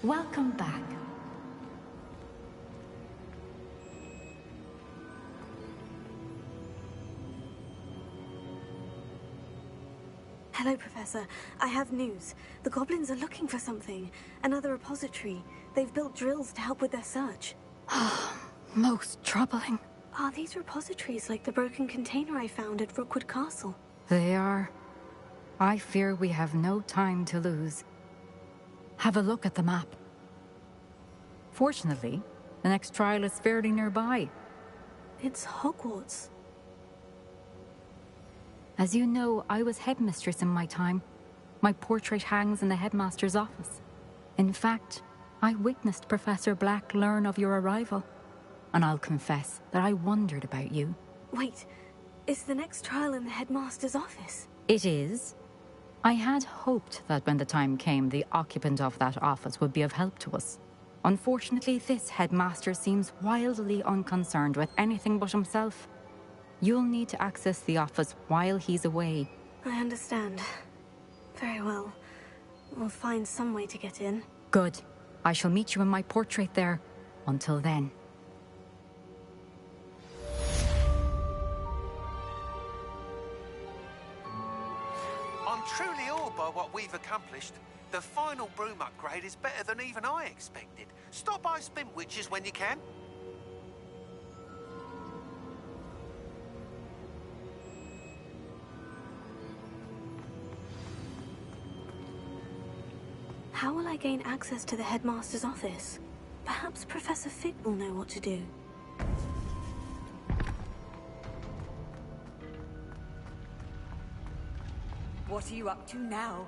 Welcome back. Hello, Professor. I have news. The goblins are looking for something. Another repository. They've built drills to help with their search. Most troubling. Are these repositories like the broken container I found at Rookwood Castle? They are. I fear we have no time to lose. Have a look at the map. Fortunately, the next trial is fairly nearby. It's Hogwarts. As you know, I was headmistress in my time. My portrait hangs in the headmaster's office. In fact, I witnessed Professor Black learn of your arrival. And I'll confess that I wondered about you. Wait, is the next trial in the headmaster's office? It is. I had hoped that when the time came, the occupant of that office would be of help to us. Unfortunately, this headmaster seems wildly unconcerned with anything but himself. You'll need to access the office while he's away. I understand. Very well. We'll find some way to get in. Good. I shall meet you in my portrait there. Until then. I'm truly awed by what we've accomplished. The final broom upgrade is better than even I expected. Stop by Spintwitches when you can. How will I gain access to the headmaster's office? Perhaps Professor Fig will know what to do. What are you up to now?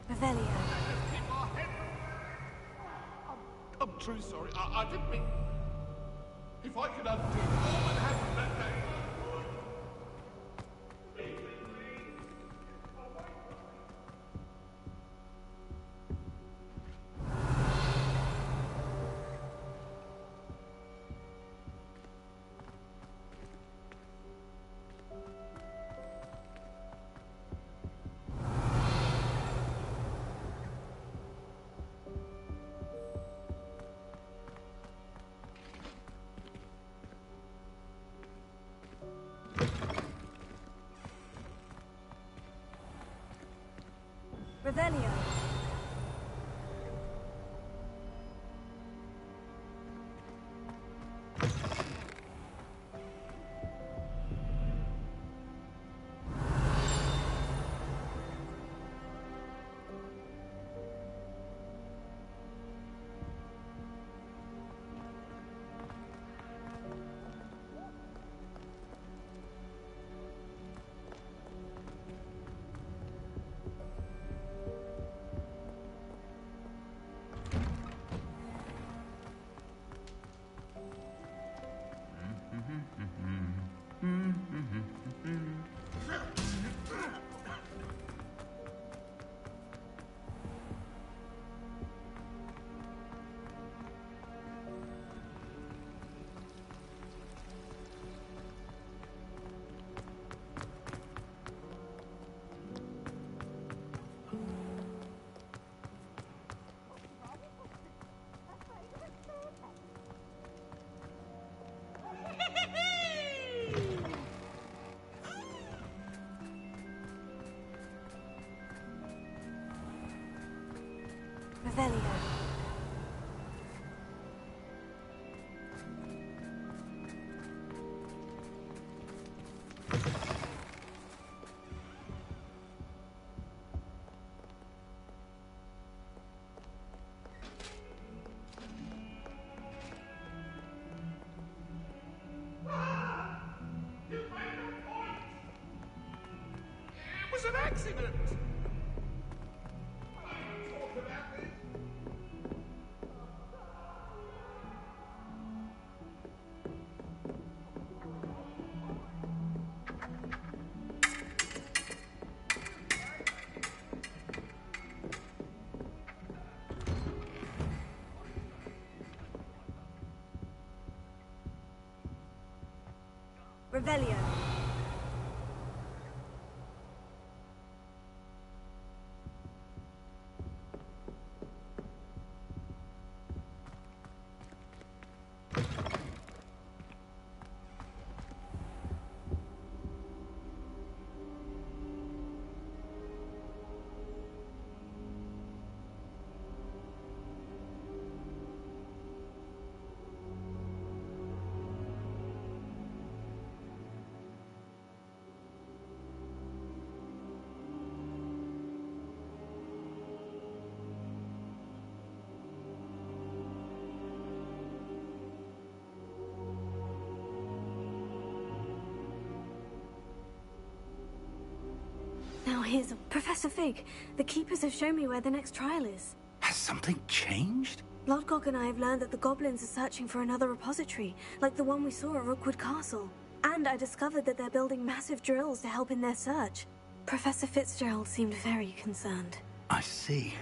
Revelio. I'm truly sorry. I didn't mean... If I could undo all that happened that day... Revelio. Revelio. didn't. Talk about this. Revelio. Now here's Professor Fig. The Keepers have shown me where the next trial is. Has something changed? Lodgok and I have learned that the goblins are searching for another repository, like the one we saw at Rookwood Castle. And I discovered that they're building massive drills to help in their search. Professor Fitzgerald seemed very concerned. I see.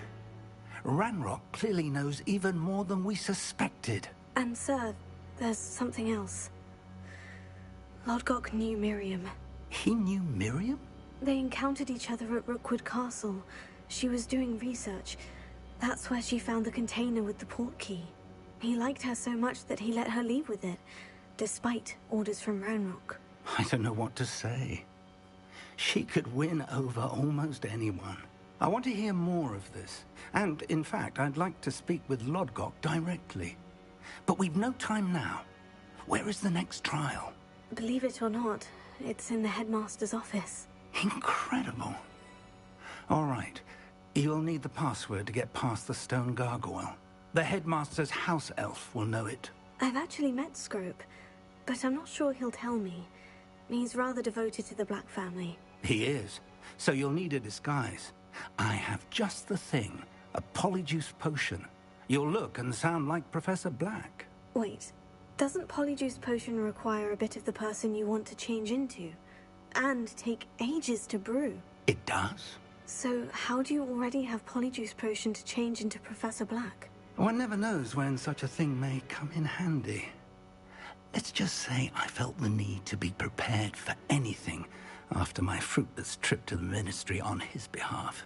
Ranrock clearly knows even more than we suspected. And sir, there's something else. Lodgok knew Miriam. He knew Miriam? They encountered each other at Rookwood Castle. She was doing research. That's where she found the container with the port key. He liked her so much that he let her leave with it, despite orders from Ranrock. I don't know what to say. She could win over almost anyone. I want to hear more of this. And, in fact, I'd like to speak with Lodgok directly. But we've no time now. Where is the next trial? Believe it or not, it's in the headmaster's office. Incredible. All right. You'll need the password to get past the stone gargoyle. The headmaster's house elf will know it. I've actually met Scrope, but I'm not sure he'll tell me. He's rather devoted to the Black family. He is. So you'll need a disguise. I have just the thing. A polyjuice potion. You'll look and sound like Professor Black. Wait, doesn't polyjuice potion require a bit of the person you want to change into? And take ages to brew? It does. So how do you already have polyjuice potion to change into Professor Black? One never knows when such a thing may come in handy. Let's just say I felt the need to be prepared for anything after my fruitless trip to the Ministry on his behalf.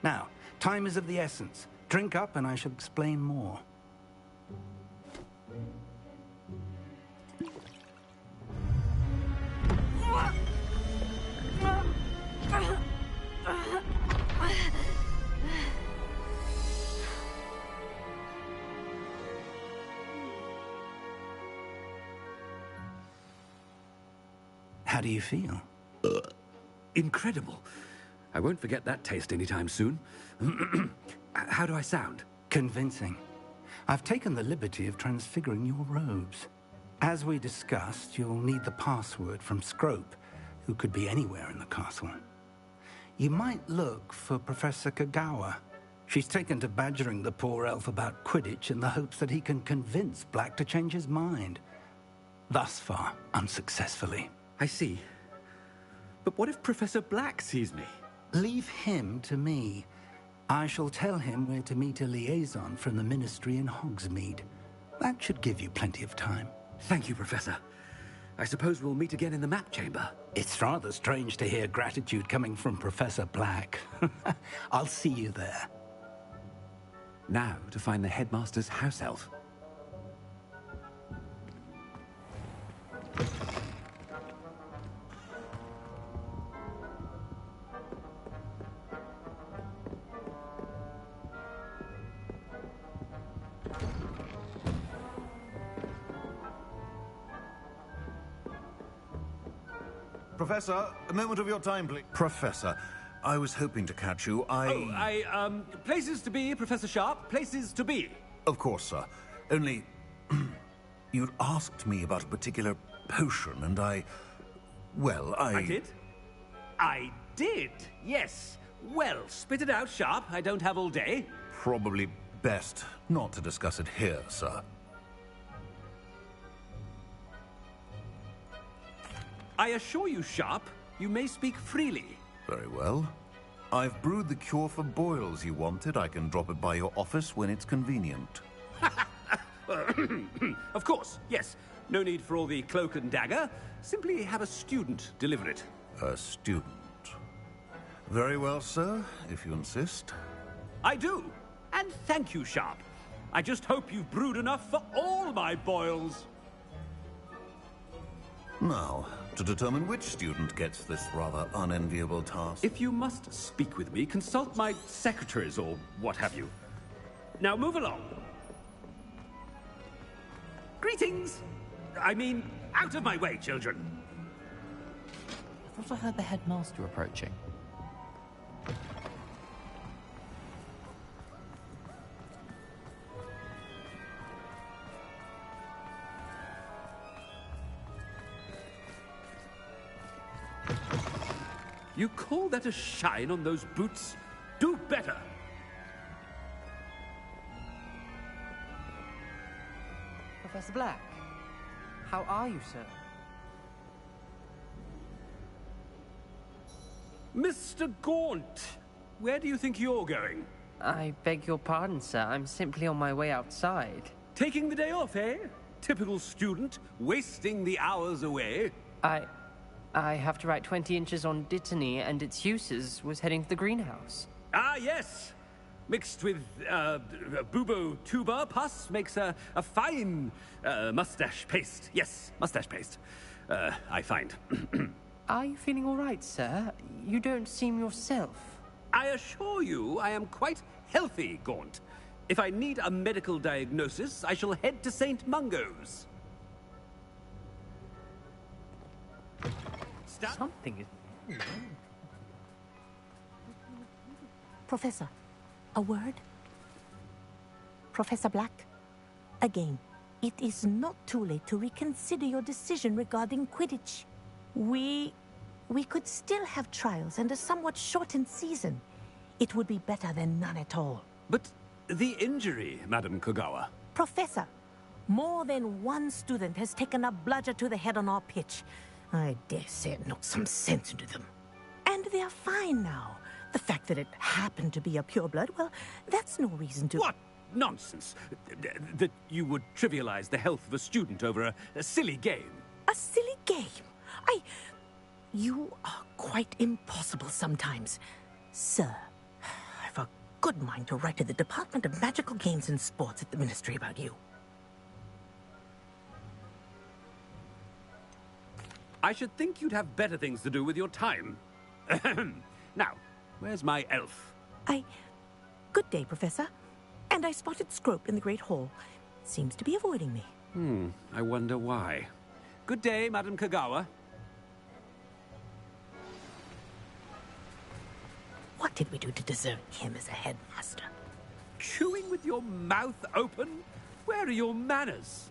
Now, time is of the essence. Drink up and I shall explain more. How do you feel? Incredible. I won't forget that taste anytime soon. How do I sound? Convincing. I've taken the liberty of transfiguring your robes. As we discussed, you'll need the password from Scrope, who could be anywhere in the castle. You might look for Professor Kagawa. She's taken to badgering the poor elf about Quidditch in the hopes that he can convince Black to change his mind. Thus far, unsuccessfully. I see. But what if Professor Black sees me? Leave him to me. I shall tell him where to meet a liaison from the Ministry in Hogsmeade. That should give you plenty of time. Thank you, Professor. I suppose we'll meet again in the map chamber. It's rather strange to hear gratitude coming from Professor Black. I'll see you there. Now to find the headmaster's house elf. Professor, a moment of your time, please. Professor, I was hoping to catch you. Places to be, Professor Sharp. Places to be. Of course, sir. Only... you'd asked me about a particular potion, and I... Well, I did? I did, yes. Well, spit it out, Sharp. I don't have all day. Probably best not to discuss it here, sir. I assure you, Sharp, you may speak freely. Very well. I've brewed the cure for boils you wanted. I can drop it by your office when it's convenient. Of course, yes. No need for all the cloak and dagger. Simply have a student deliver it. A student. Very well, sir, if you insist. I do. And thank you, Sharp. I just hope you've brewed enough for all my boils. Now, to determine which student gets this rather unenviable task. If you must speak with me, consult my secretaries or what have you. Now move along. Greetings! I mean, out of my way, children. I thought I heard the headmaster approaching. You call that a shine on those boots? Do better! Professor Black, how are you, sir? Mr. Gaunt, where do you think you're going? I beg your pardon, sir. I'm simply on my way outside. Taking the day off, eh? Typical student, wasting the hours away. I have to write 20 inches on Dittany and its uses. Was heading to the greenhouse. Ah, yes! Mixed with, bubo tuber pus makes a fine, mustache paste. Yes, mustache paste. I find. Are you feeling all right, sir? You don't seem yourself. I assure you I am quite healthy, Gaunt. If I need a medical diagnosis, I shall head to St. Mungo's. Something is... Professor, a word? Professor Black, again, it is not too late to reconsider your decision regarding Quidditch. We could still have trials and a somewhat shortened season. It would be better than none at all. But the injury, Madam Kogawa. Professor, more than one student has taken a bludger to the head on our pitch. I dare say it knocked some sense into them. And they're fine now. The fact that it happened to be a pureblood, well, that's no reason to... What nonsense! That you would trivialize the health of a student over a silly game. A silly game? You are quite impossible sometimes. Sir, I've a good mind to write to the Department of Magical Games and Sports at the Ministry about you. I should think you'd have better things to do with your time. Now, where's my elf? Good day, Professor. And I spotted Scrope in the Great Hall. Seems to be avoiding me. I wonder why. Good day, Madam Kogawa. What did we do to deserve him as a headmaster? Chewing with your mouth open? Where are your manners?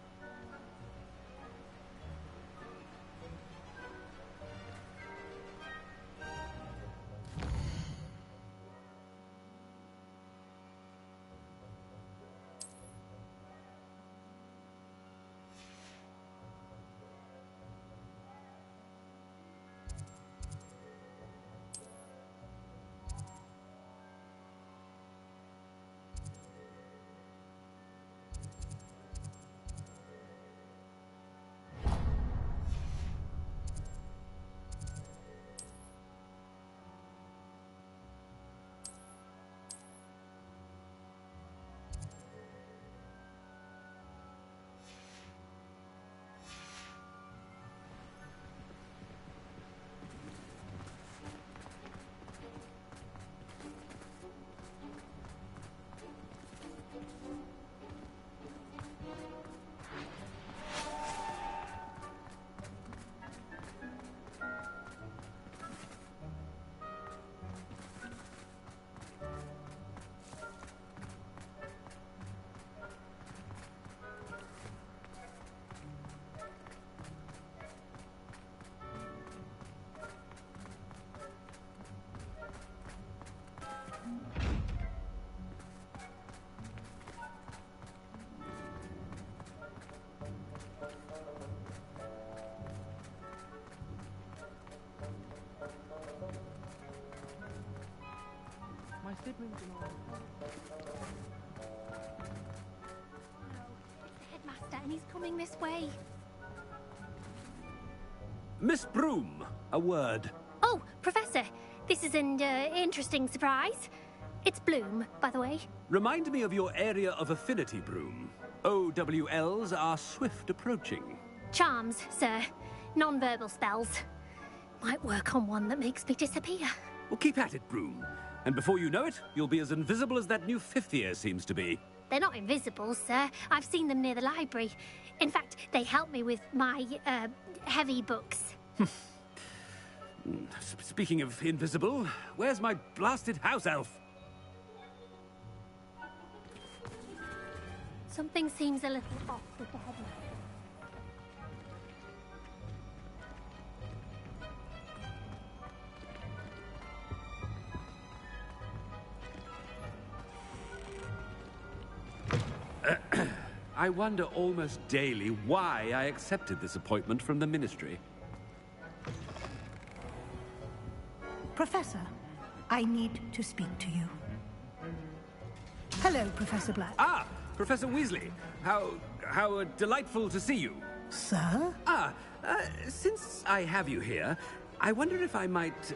Headmaster, and he's coming this way. Miss Broom, a word. Oh, Professor, this is an interesting surprise. It's Bloom, by the way. Remind me of your area of affinity, Broom. OWLs are swift approaching. Charms, sir. Non-verbal spells. Might work on one that makes me disappear. Well, keep at it, Broom. And before you know it, you'll be as invisible as that new fifth year seems to be. They're not invisible, sir. I've seen them near the library. In fact, they help me with my, heavy books. Speaking of invisible, where's my blasted house elf? Something seems a little off with the headmaster. I wonder almost daily why I accepted this appointment from the Ministry. Professor, I need to speak to you. Hello, Professor Black. Ah, Professor Weasley. How delightful to see you. Sir? Since I have you here, I wonder if I might,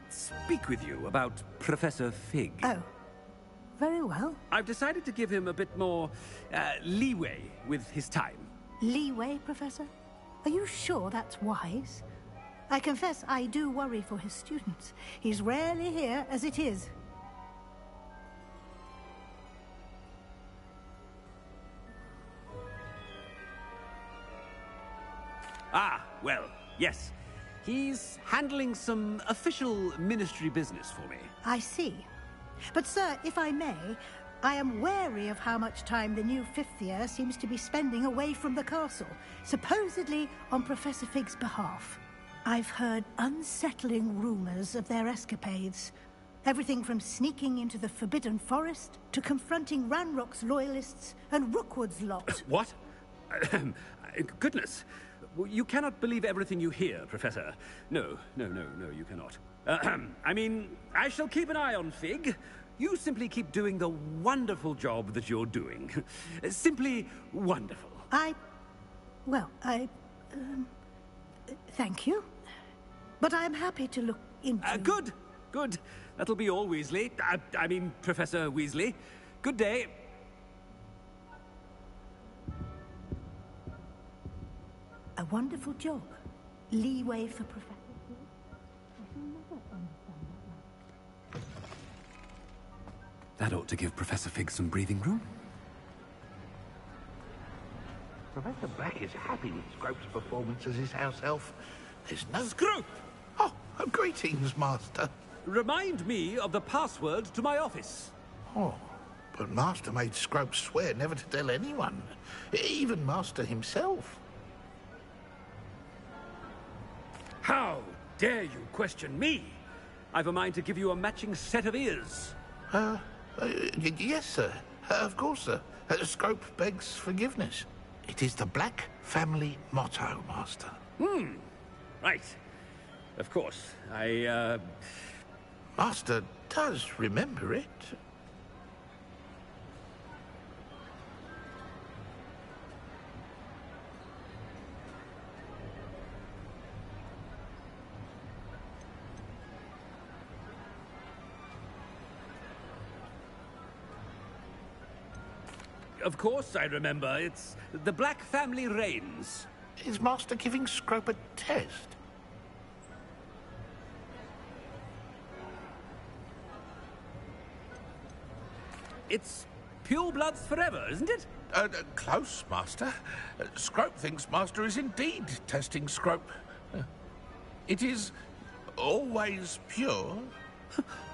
speak with you about Professor Fig. Oh. Very well. I've decided to give him a bit more, leeway with his time. Leeway, Professor? Are you sure that's wise? I confess I do worry for his students. He's rarely here as it is. Ah, well, yes. He's handling some official ministry business for me. I see. But, sir, if I may, I am wary of how much time the new fifth year seems to be spending away from the castle, supposedly on Professor Fig's behalf. I've heard unsettling rumors of their escapades. Everything from sneaking into the Forbidden Forest to confronting Ranrock's loyalists and Rookwood's lot. What? Goodness. You cannot believe everything you hear, Professor. No, you cannot. I mean, I shall keep an eye on Fig. You simply keep doing the wonderful job that you're doing. Simply wonderful. Thank you. But I'm happy to look into... Good. That'll be all, Weasley. I mean, Professor Weasley. Good day. A wonderful job. Leeway for Professor Fig. I shall never understand that. That ought to give Professor Fig some breathing room. Professor Black is happy with Scrope's performance as his house elf. There's no... Scrope! Oh, greetings, Master. Remind me of the password to my office. Oh, but Master made Scrope swear never to tell anyone. Even Master himself. How dare you question me? I've a mind to give you a matching set of ears. Yes, sir. Of course, sir. Scrope begs forgiveness. It is the Black family motto, Master. Right. Of course. Master does remember it. Of course I remember. It's the Black family reigns. Is Master giving Scrope a test? It's pure bloods forever, isn't it? Close, Master. Scrope thinks Master is indeed testing Scrope. It is always pure.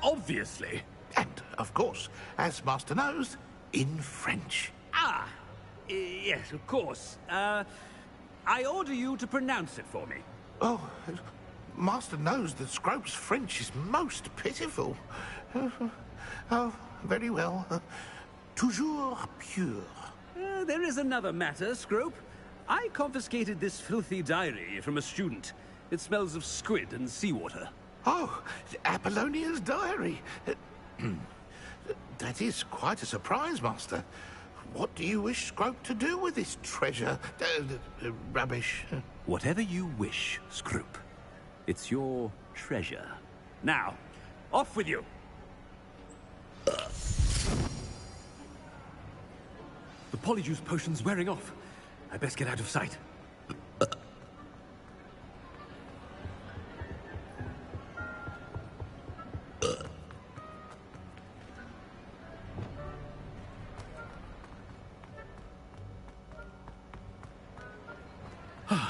Obviously. And, of course, as Master knows, in French. Yes, of course. I order you to pronounce it for me. Oh, Master knows that Scrope's French is most pitiful. Oh, very well. Toujours pure. There is another matter, Scrope. I confiscated this filthy diary from a student. It smells of squid and seawater. Oh, Apollonia's diary. That is quite a surprise, Master. What do you wish Scrope to do with this treasure? Rubbish. Whatever you wish, Scrope. It's your treasure. Now, off with you! The polyjuice potion's wearing off. I best get out of sight.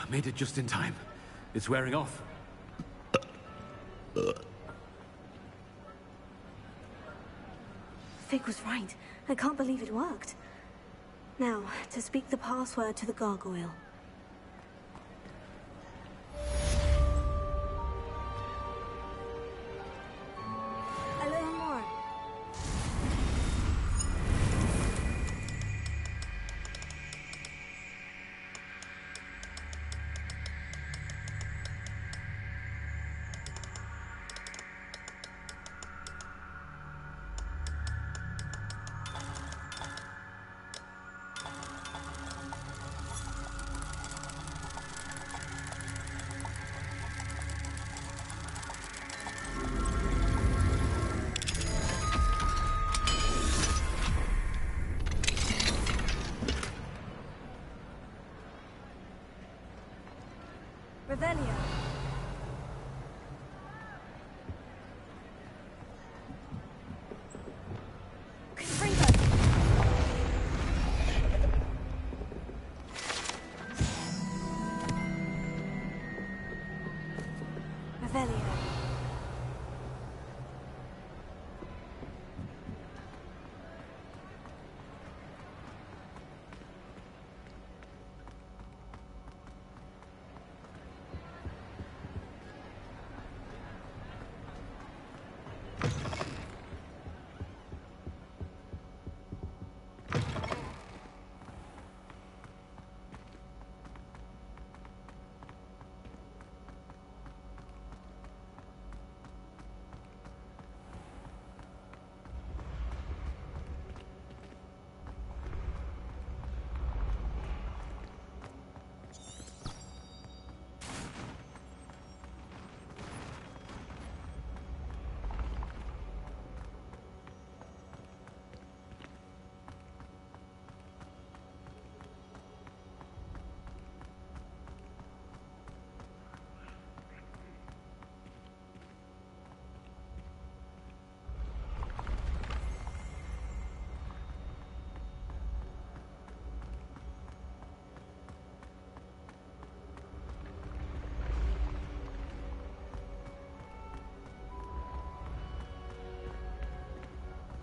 Made it just in time. It's wearing off. Fig was right. I can't believe it worked. Now, to speak the password to the gargoyle. A little more. Revelio. Confringo. Revelio.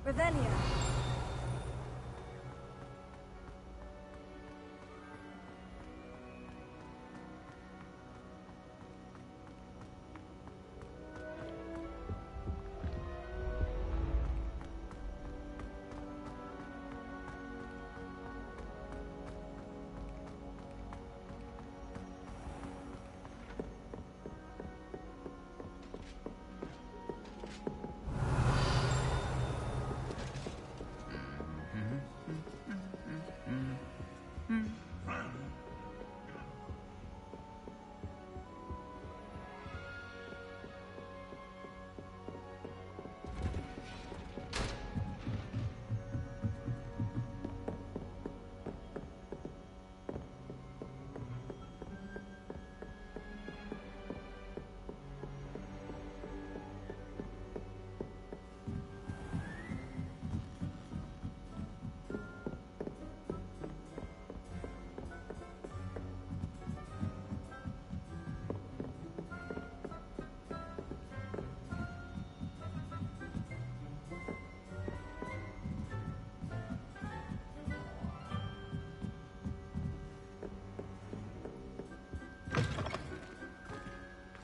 Revelio.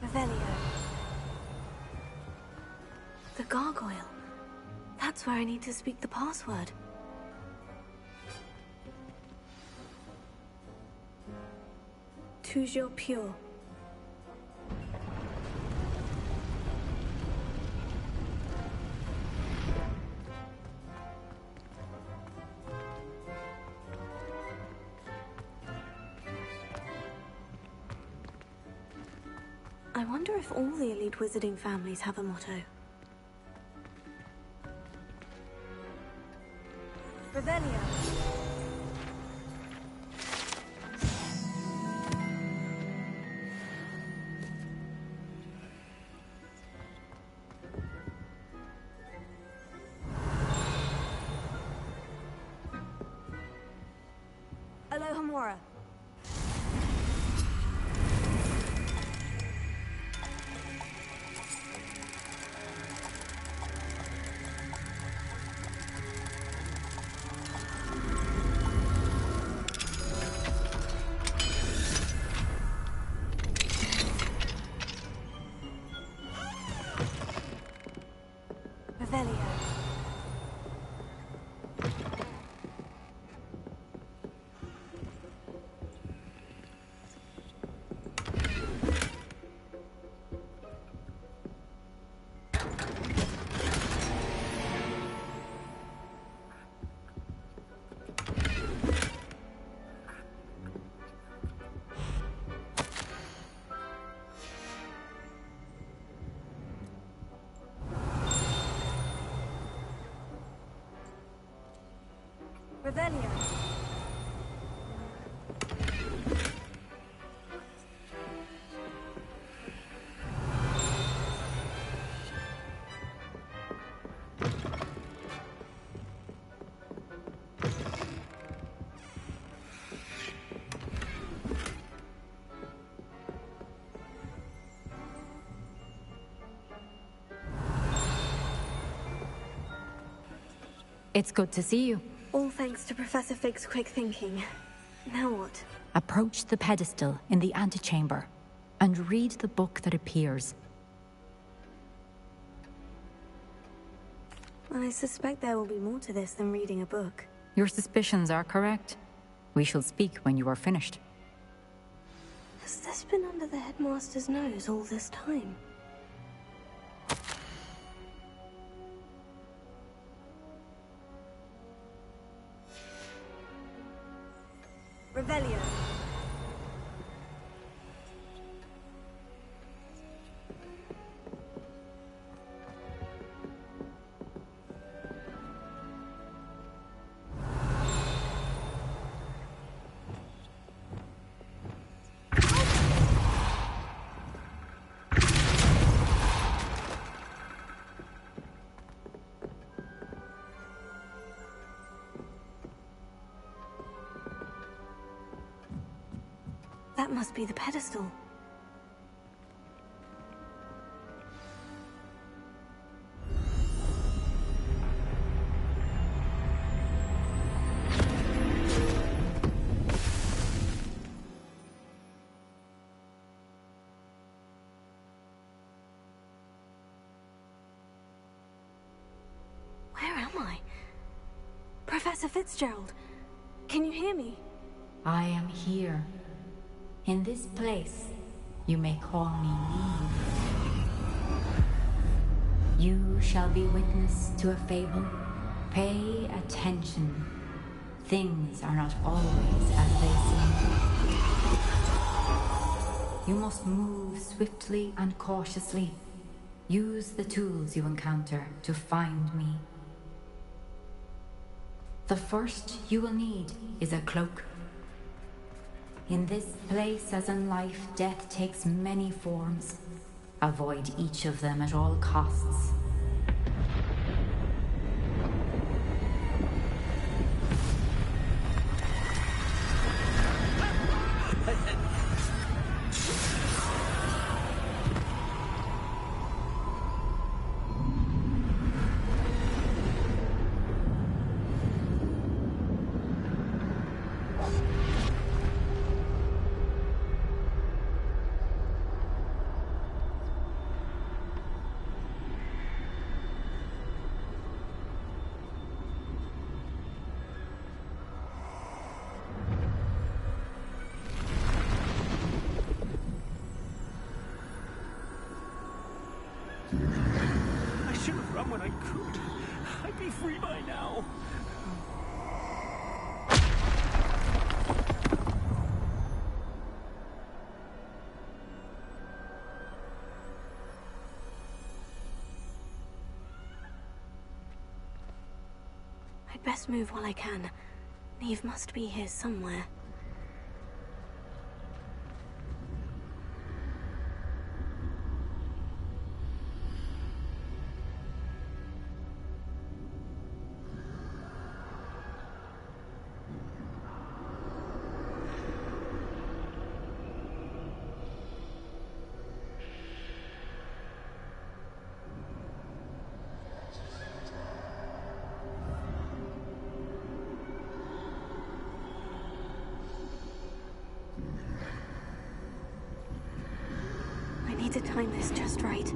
Revelio. The gargoyle. That's where I need to speak the password. Toujours pure. I wonder if all the elite wizarding families have a motto. Revelio. Alohomora. Revelio. Revelio. It's good to see you. All thanks to Professor Fig's quick thinking. Now what? Approach the pedestal in the antechamber and read the book that appears. I suspect there will be more to this than reading a book. Your suspicions are correct. We shall speak when you are finished. Has this been under the headmaster's nose all this time? Revelio. That must be the pedestal. Where am I? Professor Fitzgerald, can you hear me? I am here. In this place, you may call me Neve. You shall be witness to a fable. Pay attention. Things are not always as they seem. You must move swiftly and cautiously. Use the tools you encounter to find me. The first you will need is a cloak. In this place, as in life, death takes many forms. Avoid each of them at all costs. I should have run when I could. I'd be free by now. I'd best move while I can. Neve must be here somewhere. I need to time this just right.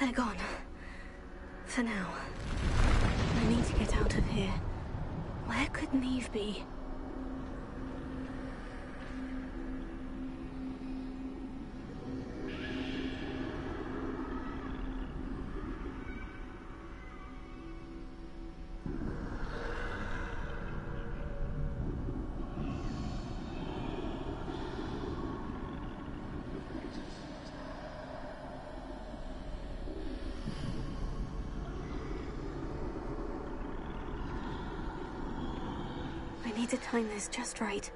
They're gone. For now. I need to get out of here. Where could Neve be? I need to time this just right.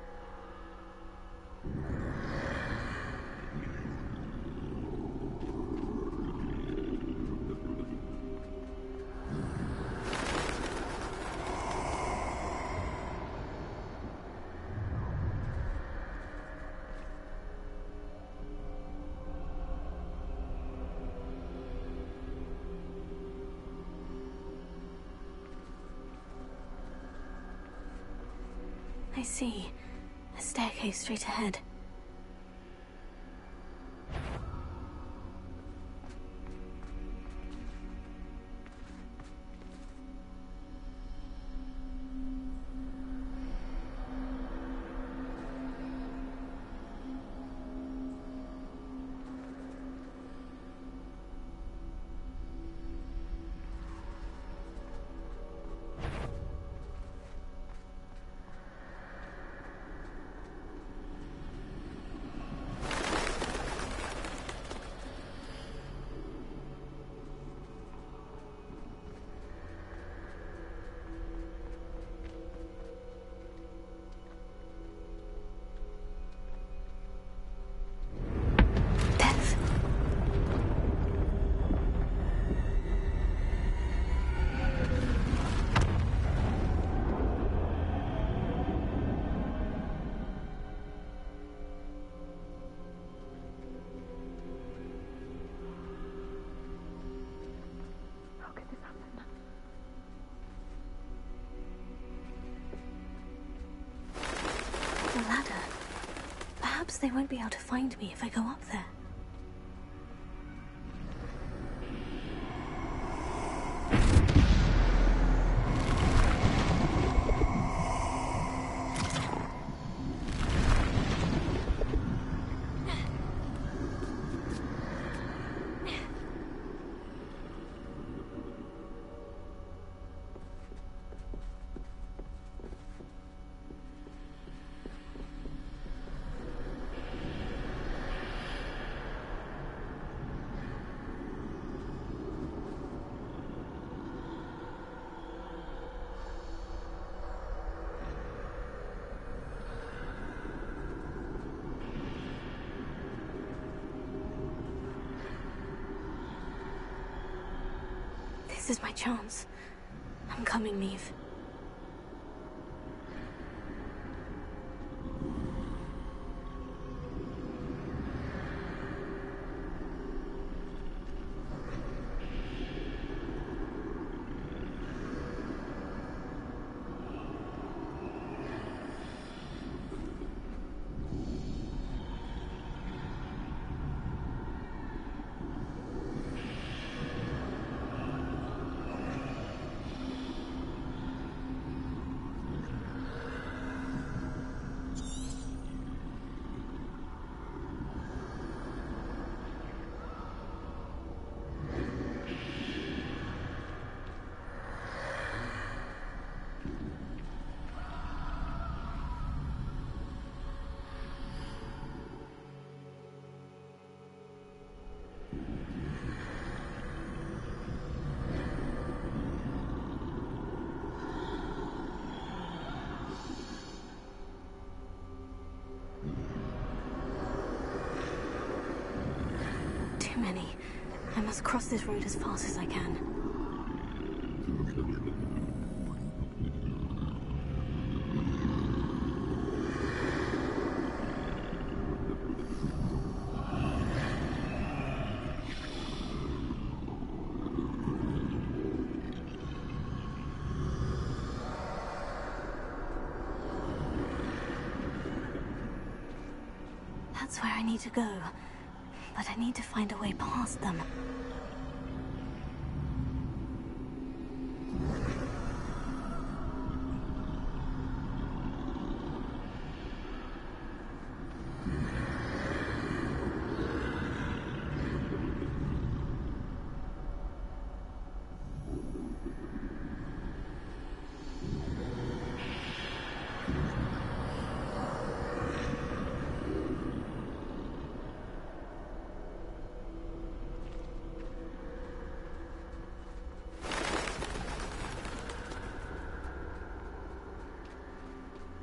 I see. A staircase straight ahead. The ladder. Perhaps they won't be able to find me if I go up there. This is my chance. I'm coming, Neve. I must cross this road as fast as I can. That's where I need to go, but I need to find a way past them.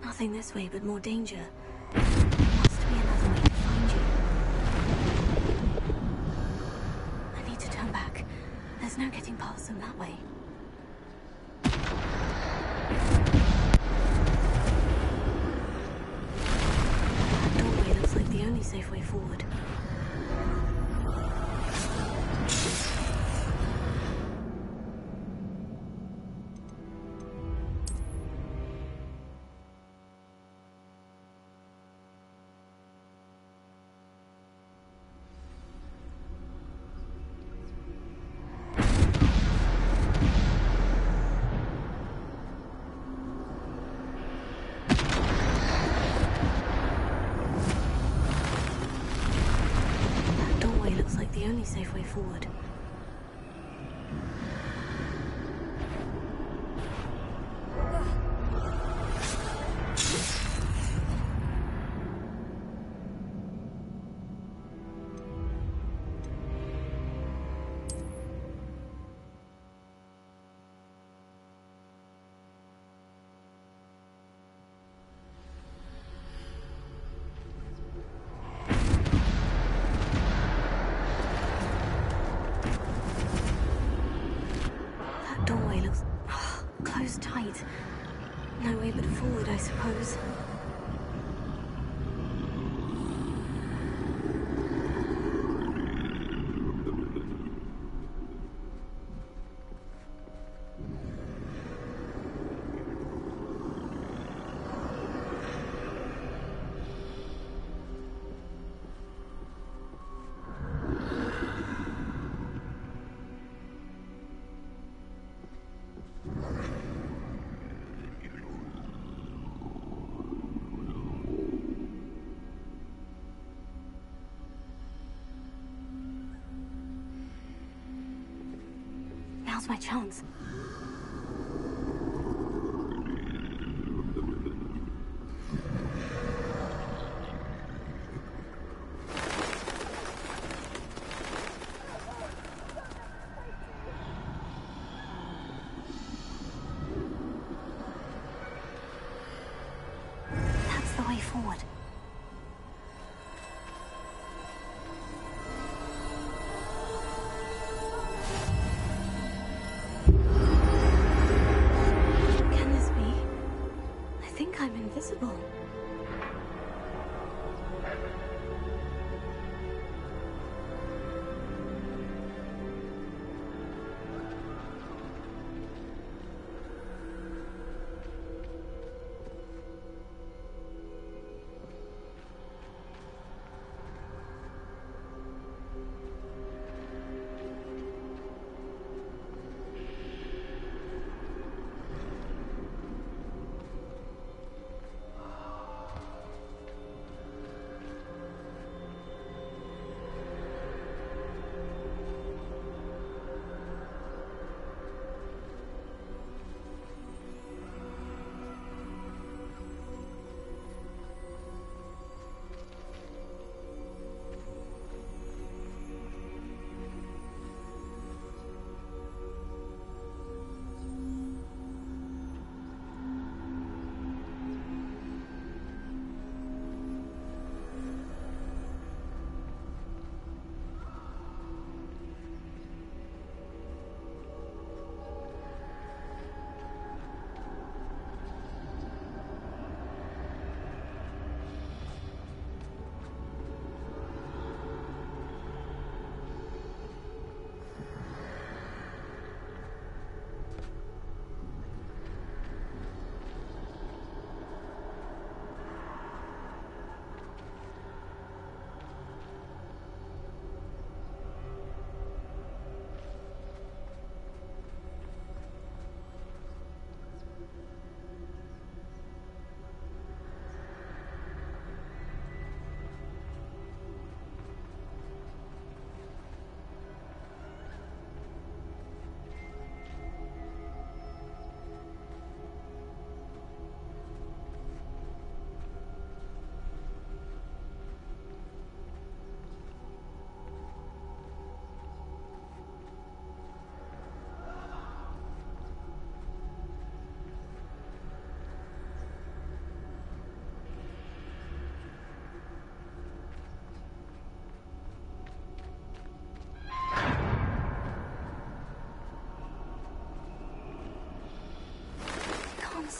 Nothing this way, but more danger. There must be another way to find you. I need to turn back. There's no getting past them that way. That doorway looks like the only safe way forward. The only safe way forward. Closed tight. No way but forward, I suppose. Now's my chance. That's the way forward. I'm invisible.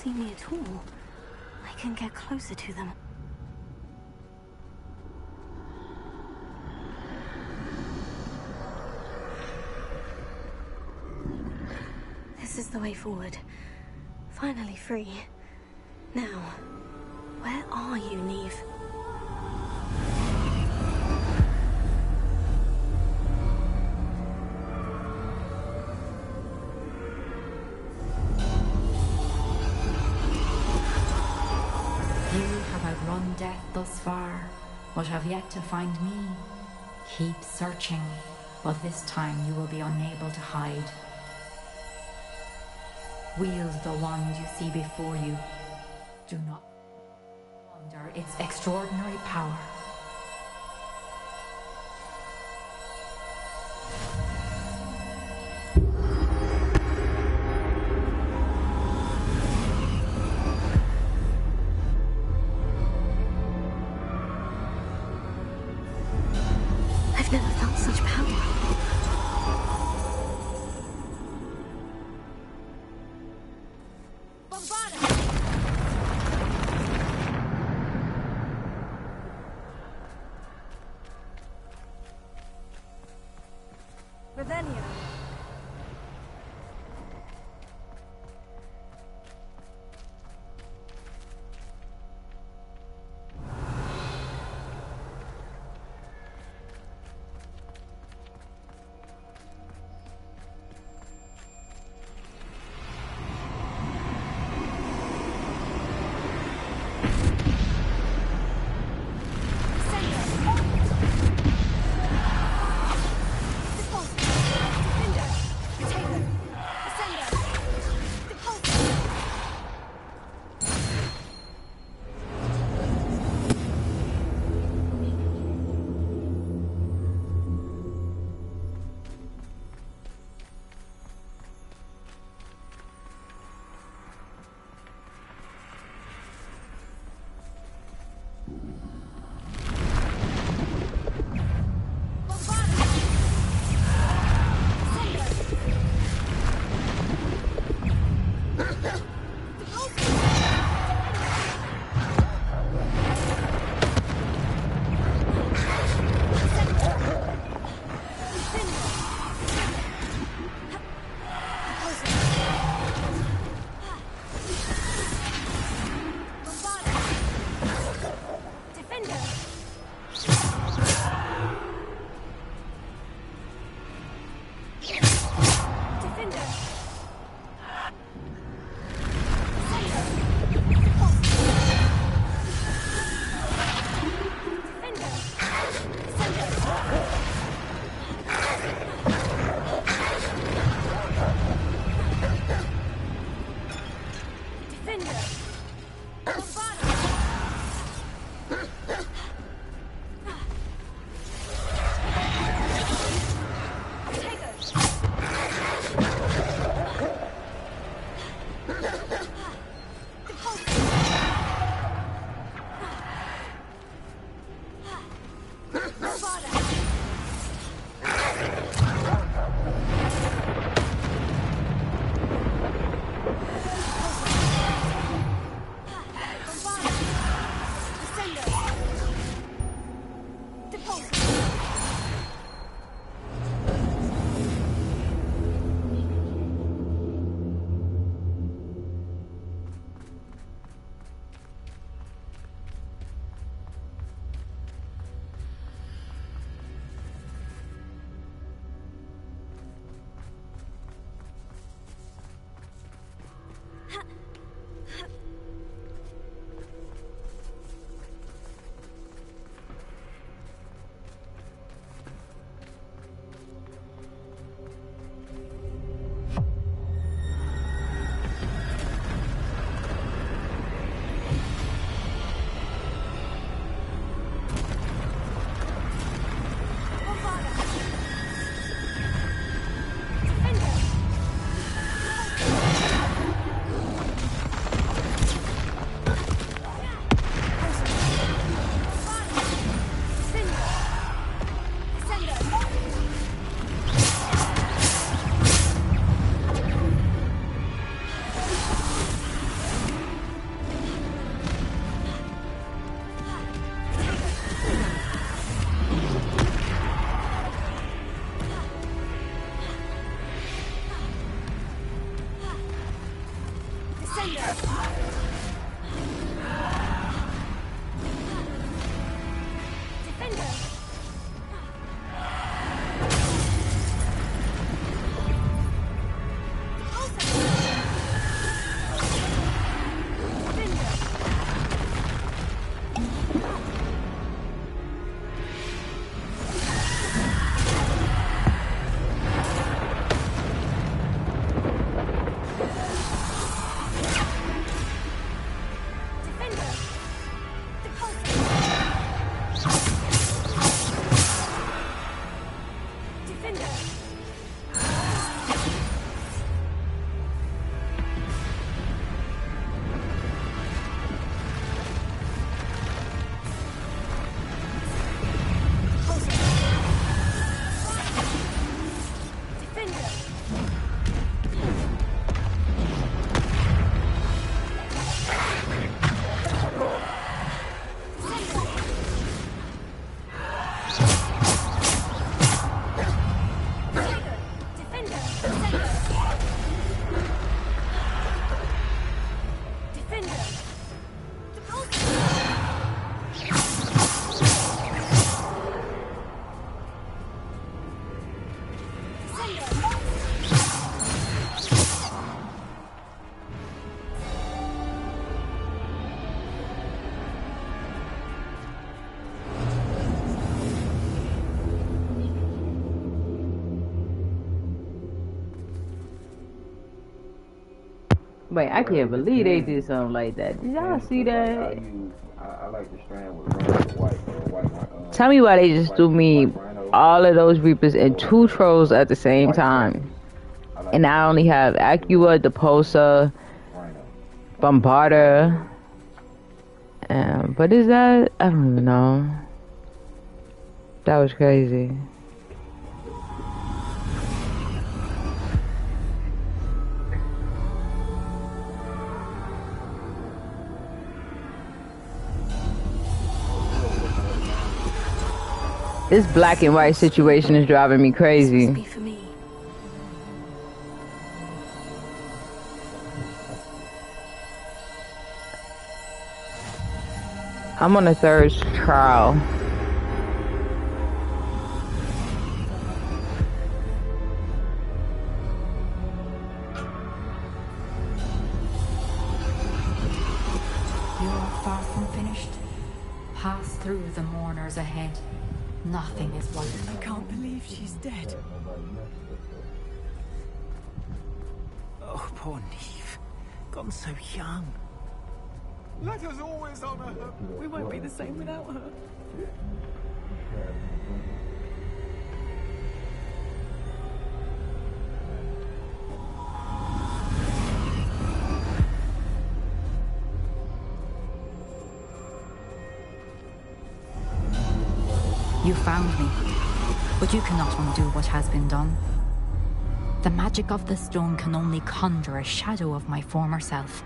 see me at all, I can get closer to them. This is the way forward. Finally free. Now, where are you, Neve? You have outrun death thus far, but have yet to find me. Keep searching, but this time you will be unable to hide. Wield the wand you see before you. Do not wonder its extraordinary power. I've never felt such power. Revelio. Wait, I can't believe they did something like that. Did y'all see that? I like the strand with white. Tell me why they just threw me all of those Reapers and 2 Trolls at the same time. And I only have Acua, Deposa, Bombarder. But is that? I don't even know. That was crazy. This black and white situation is driving me crazy. This must be for me. I'm on the 3rd trial. You are far from finished. Pass through the mourners ahead. Nothing is what I can't believe she's dead. Oh, poor Neve. Gone so young. Let us always honor her. We won't be the same without her. You found me, but you cannot undo what has been done. The magic of the stone can only conjure a shadow of my former self.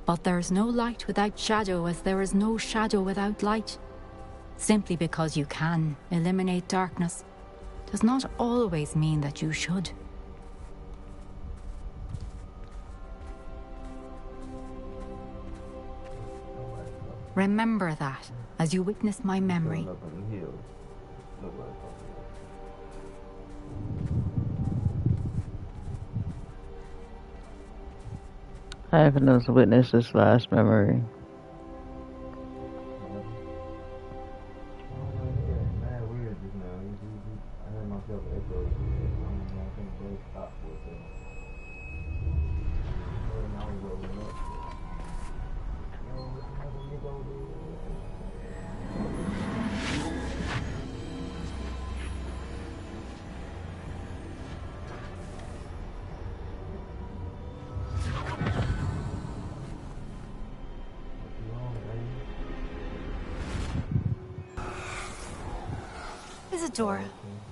But there is no light without shadow, as there is no shadow without light. Simply because you can eliminate darkness does not always mean that you should. Remember that as you witness my memory. I haven't witnessed this last memory. Isadora,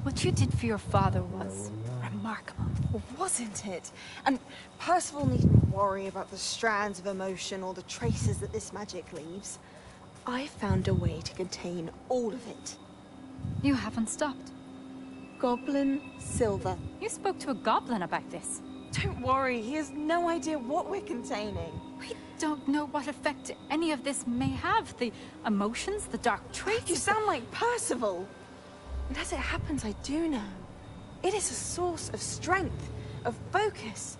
what you did for your father was remarkable. Well, wasn't it? And Percival needn't worry about the strands of emotion or the traces that this magic leaves. I found a way to contain all of it. You haven't stopped. Goblin Silver. You spoke to a goblin about this. Don't worry, he has no idea what we're containing. We don't know what effect any of this may have. The emotions, the dark traits. You sound like Percival. And as it happens, I do know. It is a source of strength, of focus.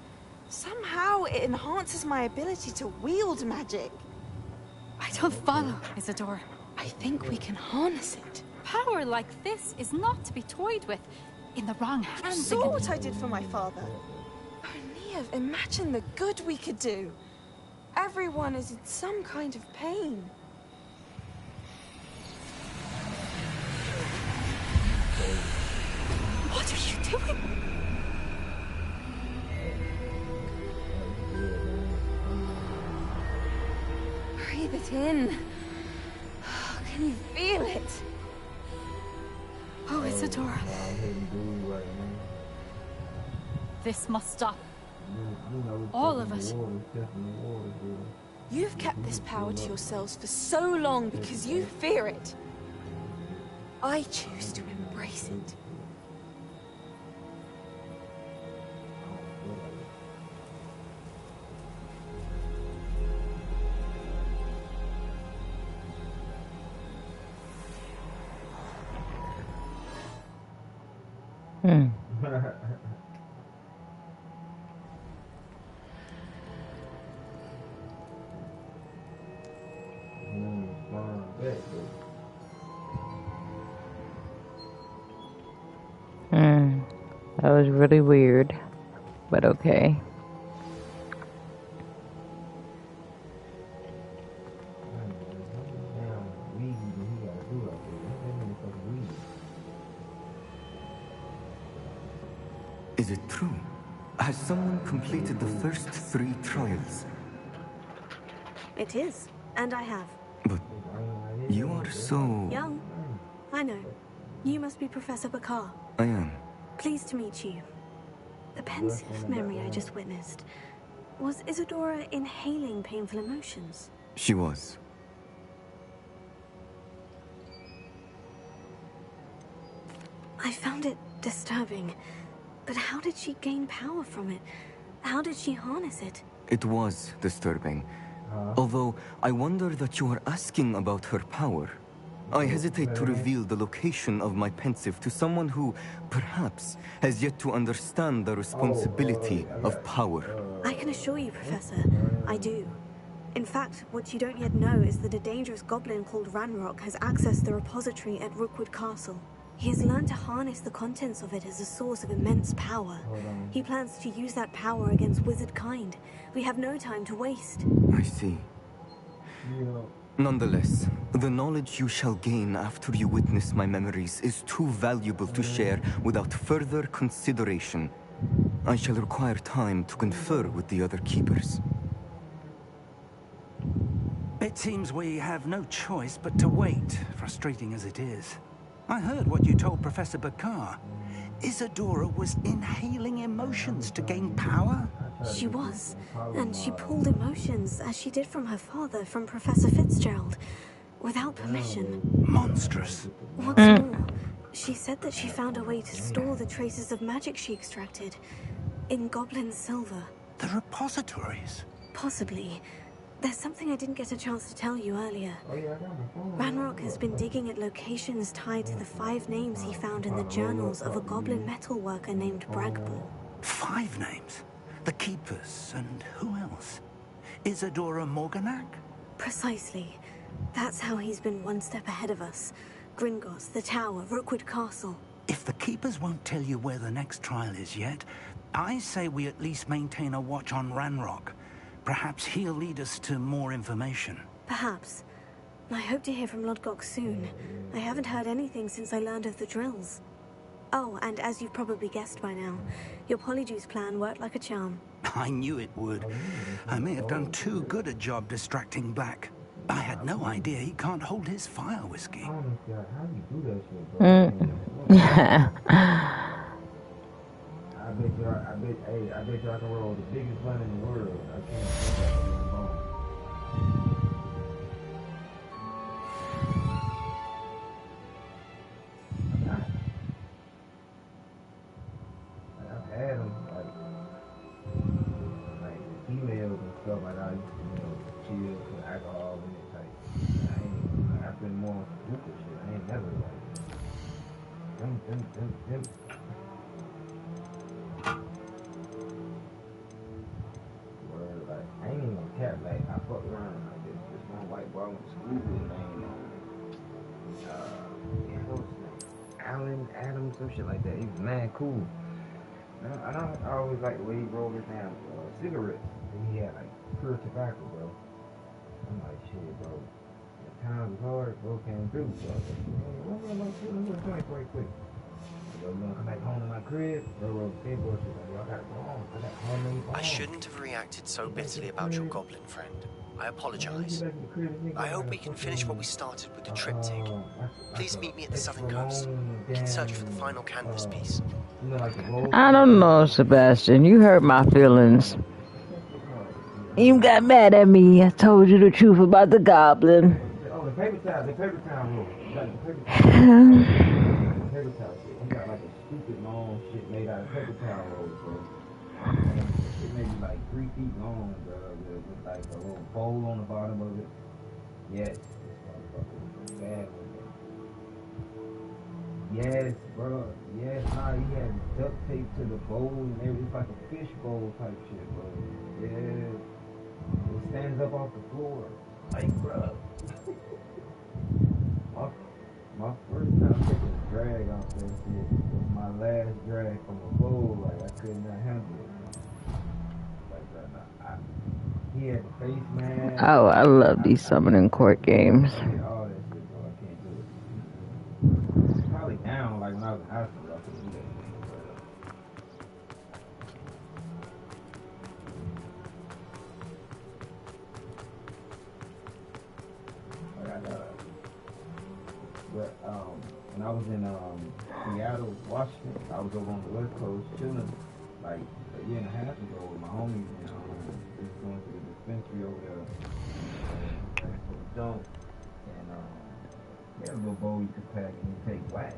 Somehow it enhances my ability to wield magic. I don't follow, Isadora. I think we can harness it. Power like this is not to be toyed with. In the wrong hands. You saw what I did for my father. Oh, Neve, imagine the good we could do. Everyone is in some kind of pain. What are you doing? Breathe it in. Can you feel it? Oh, Isadora. This must stop. All of it. You've kept this power to yourselves for so long because you fear it. I choose to embrace it. That was really weird, but okay. Is it true? Has someone completed the first 3 trials? It is, and I have. But you are so... Young? I know. You must be Professor Bakar. I am. Pleased to meet you. The pensive memory I just witnessed. Was Isadora inhaling painful emotions? She was. I found it disturbing. But how did she gain power from it? How did she harness it? It was disturbing. Although, I wonder that you are asking about her power. I hesitate to reveal the location of my pensive to someone who, perhaps, has yet to understand the responsibility of power. I can assure you, Professor, I do. In fact, what you don't yet know is that a dangerous goblin called Ranrock has accessed the repository at Rookwood Castle. He has learned to harness the contents of it as a source of immense power. He plans to use that power against wizard kind. We have no time to waste. I see. Nonetheless, the knowledge you shall gain after you witness my memories is too valuable to share without further consideration. I shall require time to confer with the other keepers. It seems we have no choice but to wait, frustrating as it is. I heard what you told Professor Bakar. Isadora was inhaling emotions to gain power? She was, and she pulled emotions, as she did from her father, from Professor Fitzgerald, without permission. Monstrous. What's more, she said that she found a way to store the traces of magic she extracted in goblin silver. The repositories? Possibly. There's something I didn't get a chance to tell you earlier. Ranrock has been digging at locations tied to the 5 names he found in the journals of a goblin metalworker named Bragball. 5 names? The Keepers, and who else? Isadora Morganac? Precisely. That's how he's been one step ahead of us. Gringotts, the Tower, Rookwood Castle. If the Keepers won't tell you where the next trial is yet, I say we at least maintain a watch on Ranrock. Perhaps he'll lead us to more information. Perhaps. I hope to hear from Lodgok soon. I haven't heard anything since I learned of the drills. Oh, and as you've probably guessed by now, your Polyjuice plan worked like a charm. I knew it would. I may have done too good a job distracting Black. I had no idea he can't hold his fire whiskey. I bet y'all can roll the biggest gun in the world. I can't. I've had them, like females and stuff like that. I used to, chill with alcohol and it type. I've been more stupid shit. I ain't never them. I ain't even gonna cap, like, I fucked around and like this one white boy I went to school with, named, what was his name? Alan, Adam, some shit like that. He was mad cool. I always like the way he rolled his damn cigarettes. And he had like pure tobacco, bro. I'm like, shit, bro. The times was hard, bro came through. So I was like, let me do a joint right quick. Yo, you wanna come back home to my crib? Bro, skateboard shit. Like, yo, I gotta go home. I got home. I shouldn't have reacted so bitterly about your goblin friend. I apologize. I hope we can finish what we started with the triptych. Please meet me at the southern coast. We can search for the final canvas piece. I don't know, Sebastian. You hurt my feelings. You got mad at me. I told you the truth about the goblin. Oh, the paper towel roll. Like the paper towel shit. He got like a stupid long shit made out of paper towel rolls, bro. It may be like 3 feet long, bro. With like a little bowl on the bottom of it. Yes, this motherfucker was bad with it. Yes, bro. Yes, he had duct tape to the bowl and everything. It's like a fish bowl type shit, bro. Yeah. It stands up off the floor. Like, bro. My first time taking a drag drag off that shit. It was my last drag from a bowl. Like, I could not handle it. Like, he had the face mask. Oh, I love these summoning court games. All that shit, bro. I can't do it. Probably down, like when I was in high school, I could do that. But when I was in Seattle, Washington, I was over on the West Coast chilling like a year and a half ago with my homies, and just going to the dispensary over there for the dope, and they had a little bowl you could pack, and you take wax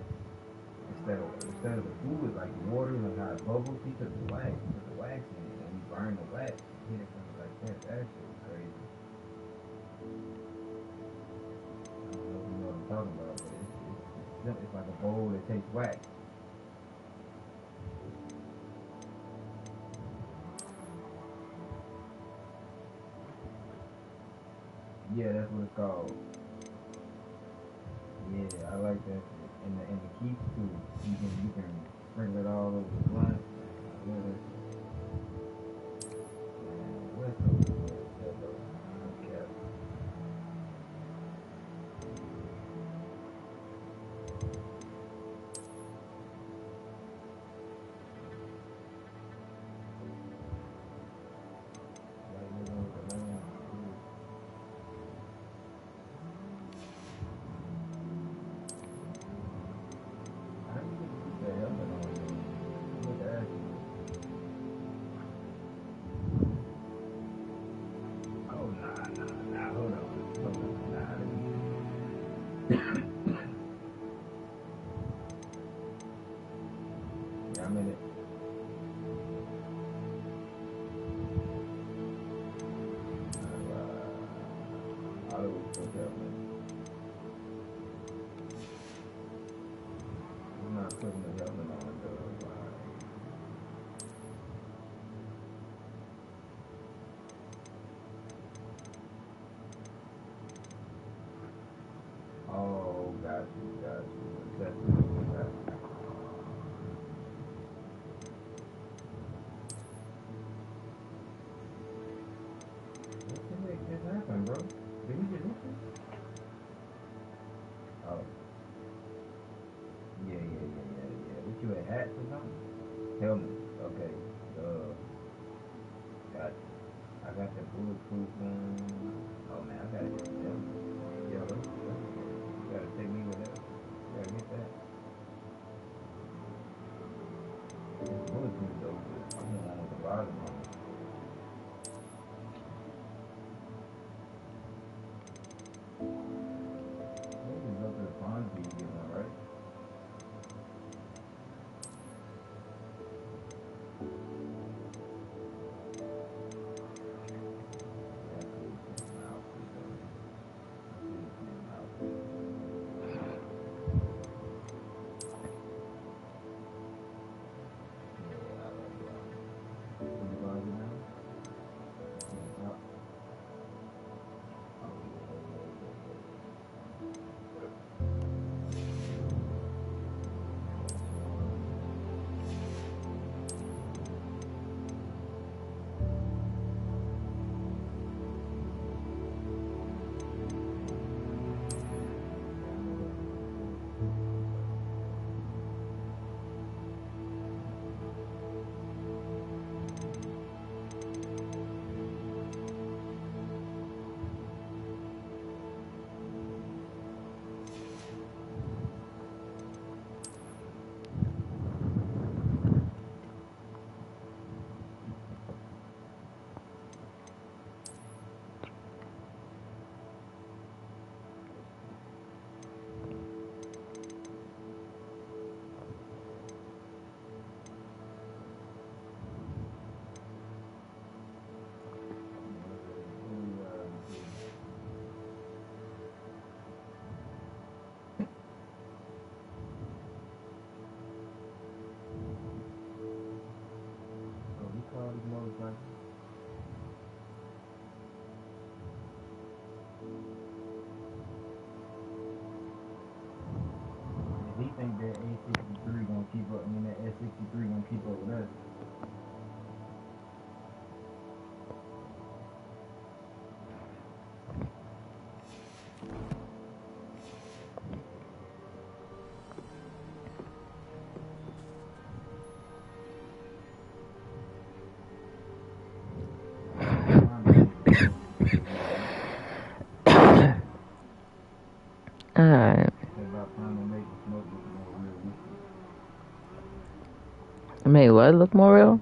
instead of the fluid like the water, like how it bubbles. He took the wax, put the wax in it, and we burned the wax, hit it from like that. That shit was crazy. I don't know if you know what I'm talking about, but it's like a bowl that takes wax. Yeah, that's what it's called. Yeah, I like that shit. And the keep too. You can sprinkle it all over the blunt. I love that shit. Man, West Coast is where it's at though. Okay. Oh, got you. Definitely got you. What the heck just happened, bro? Did we get this? Oh. Yeah. What you at, hats or something? Helmet. Okay. Got you. I got the bulletproof one. Oh man, I gotta get the helmet. Yo, you gotta take me with that. You gotta get that. It's bulletproof though, but I don't want the bottom on it. Maybe go to the Fonzie and get one, right? think that A63 gonna keep up. I mean, that S63 gonna keep up with us. Alright. Made what look more real?